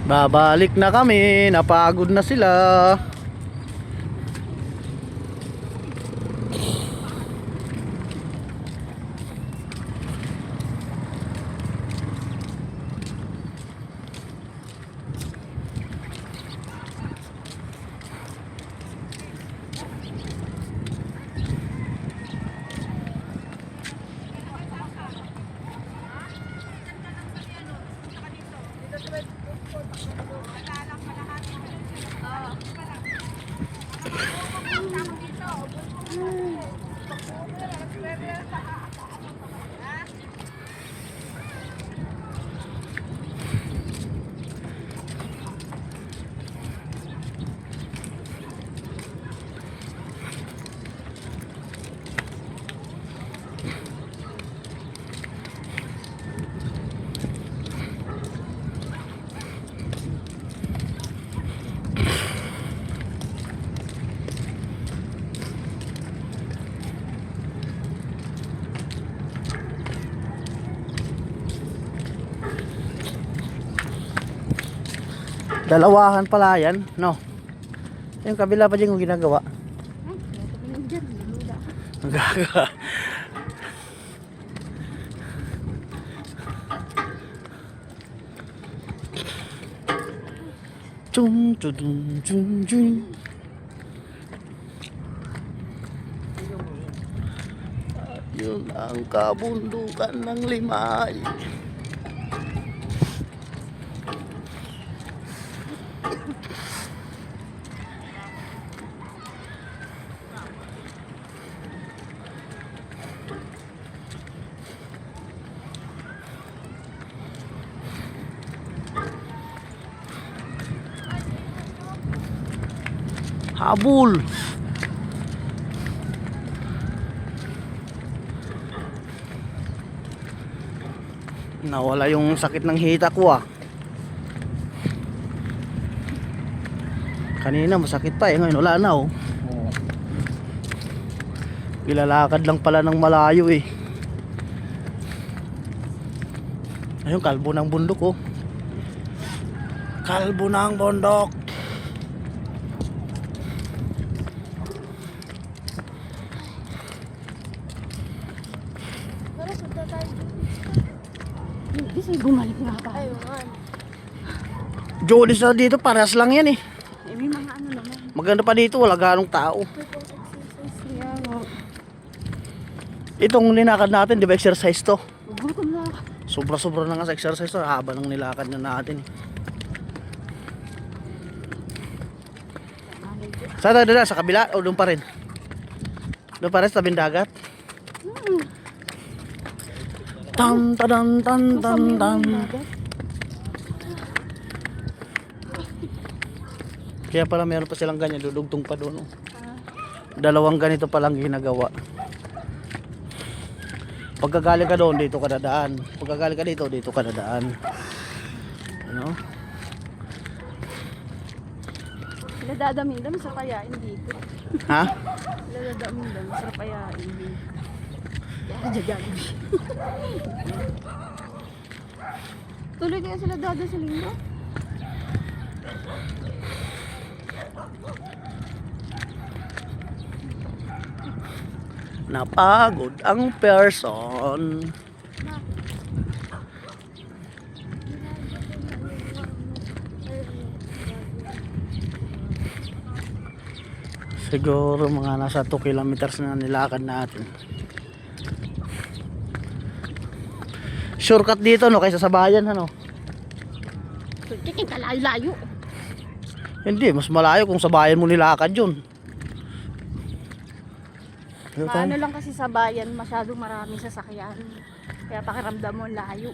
Babalik na kami, napagod na sila. Dalawahan pala yan, no? Yung kabila pa dyan yung ginagawa. Gaga. Chung chung chung chung. Yun ang kabundukan ng Limay. Habol. Nawala yung sakit ng hita ko ah. Kanina masakit pa ngayon wala na oh. Ilalakad lang pala ng malayo eh. Ayun, kalbo ng bundok oh. Kalbo ng bundok. Kasi bumalik nga tayo. Jolis na dito, parehas lang yan eh. May mga ano naman. Maganda pa dito, wala ganong tao. Kaya nga. Itong nilakad natin, di ba exercise to? Gutom na. Sobra-sobra na nga sa exercise to, haba ng nilakad na natin eh. Saan tayo doon? Sa kabila o doon pa rin? Doon pa rin sa tabing dagat? Tan tan tan tan tan. Kaya pala meron pa silang ganyan, dudugtong pa doon. Oh. Dalawang ganito palang ginagawa. Pagkagaling ka doon, dito ka dadaan. Pagkagaling ka dito, dito ka dadaan. Ano? Sila dadamin sa payain dito. Ha? Sila dadamin sa payain dito. Jagagi. Tuloy kaya sila dada sa linggo? Napagod ang person. Siguro mga nasa 2 kilometers na nilakad natin. Shortcut dito no kaysa sa bayan ano. Kaya kalayo-layo. Hindi, mas malayo kung sa bayan mo nilakad yun. Maano lang kasi sa bayan, masyadong maraming sasakyan. Kaya pakiramdam mo layo.